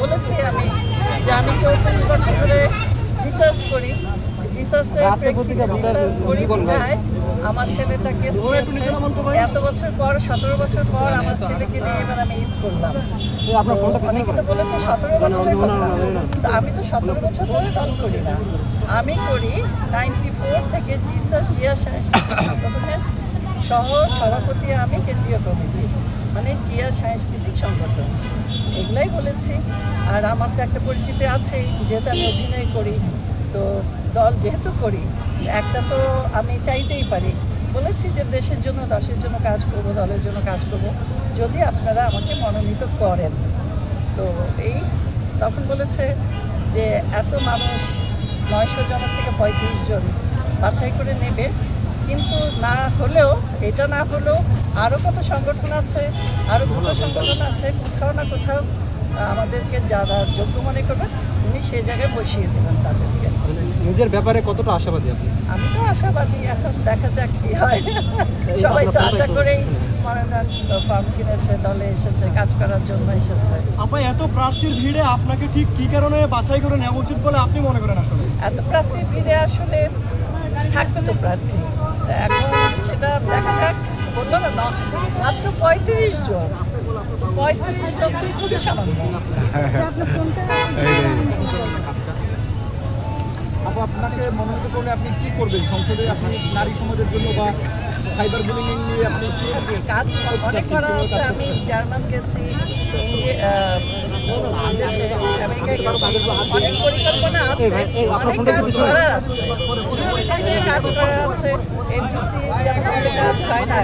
বলেছি আমি যে আমি 34 বছর ধরে রিসার্চ করি, আমার ছেলেটা কেস করেছে এত বছর পর, 17 বছর পর আমার ছেলেকে নিয়ে এবার আমি ঈদ করলাম। বলেছে 17 বছরের কথা, আমি তো 17 বছর ধরে দল করি না, আমি করি 94 থেকে জিয়া সাংস্কৃতিক সহ সভাপতি আমি, কেন্দ্রীয় কমিটি মানে জিয়া সাংস্কৃতিক সংগঠন, এগুলাই বলেছি। আর আমার তো একটা পরিচিতি আছেই, যেহেতু আমি অভিনয় করি, তো দল যেহেতু করি একটা তো আমি চাইতেই পারি। বলেছি যে দেশের জন্য, দশের জন্য কাজ করব, দলের জন্য কাজ করব, যদি আপনারা আমাকে মনোনীত করেন। তো এই তখন বলেছে যে এত মানুষ 900 জনের থেকে 35 জন বাছাই করে নেবে, কিন্তু না হলেও, এটা না হলেও আরও কত সংগঠন আছে, আরও কত সংগঠন আছে, কোথাও না কোথাও আমাদেরকে যারা যোগ্য মনে করবেন উনি সেই জায়গায় বসিয়ে দেবেন তাদেরকে। নিজের ব্যাপারে কতটা আশাবাদী আপনি? আমি তো আশাবাদী, এখন দেখা যাক কি হয়। সবাই তো আশা করেই মনোনয়ন ফর্ম কিনেছে, দলে এসেছে, কাজ করার জন্য এসেছে। আপা, এত প্রার্থীর ভিড়ে আপনাকে ঠিক কী কারণে বাছাই করে নেওয়া উচিত বলে আপনি মনে করেন? আসলে এত প্রার্থীর ভিড়ে আসলে থাকবে তো প্রার্থী, এখন সেটা দেখা যাক। বললো না মাত্র 35 জন, 35 জন খুবই সামান্য। আপনাকে মনোনীত করলে আপনি কি করবেন সংসদে? আপনি নারী সমাজের জন্য বা সাইবার বুলিং নিয়ে আপনি কাজ অনেক করা হচ্ছে। আমি জার্মান গেছি, দেশে আমেরিকায় গেছি, অনেক পরিকল্পনা আছে, অনেক কাজ করার আছে, কাজ করার আছে। এনটিসি যেমন কাজ হয় না,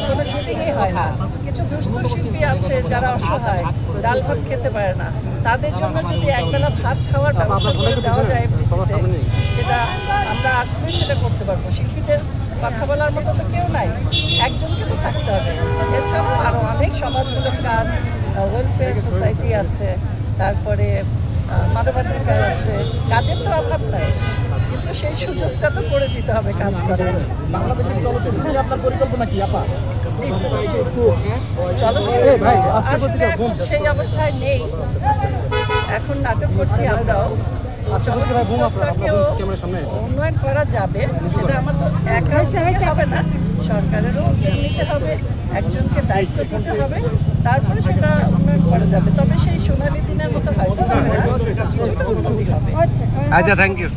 কোনো শুটিংই হয় না। কিছু দুস্থ শিল্পী আছে যারা অসহায়, ডাল ভাত খেতে পারে না, তাদের জন্য যদি একবেলা ভাত খাওয়ার ব্যবস্থা করে দেওয়া যায় এফডিসিতে, সেটা আমরা আসলে সেটা করতে পারবো। শিল্পীদের কথা বলার মতো তো কেউ নাই, একজনকে তো থাকতে হবে। এছাড়াও আরও অনেক সমাজমূলক কাজ, ওয়েলফেয়ার সোসাইটি আছে, তারপরে মানবাধিকার আছে, কাজের তো অভাব নাই, কিন্তু সেই সুযোগটা তো করে দিতে হবে কাজ করার। বাংলাদেশের চলচ্চিত্র নিয়ে আপনার পরিকল্পনা কি আপা? চলচ্চিত্র আসলে এখন সেই অবস্থায় নেই, এখন নাটক করছি আমরাও। চলচ্চিত্রটাকেও উন্নয়ন করা যাবে, সেটা আমার তো একা হবে না, সরকারেরও উদ্যোগ নিতে হবে, একজনকে দায়িত্ব দিতে হবে, তারপরে সেটা উন্নয়ন করা যাবে। তবে সেই সোনালী দিনের মতো হয়তো হবে না, কিছুটা উন্নতি হবে। আচ্ছা, থ্যাংক ইউ।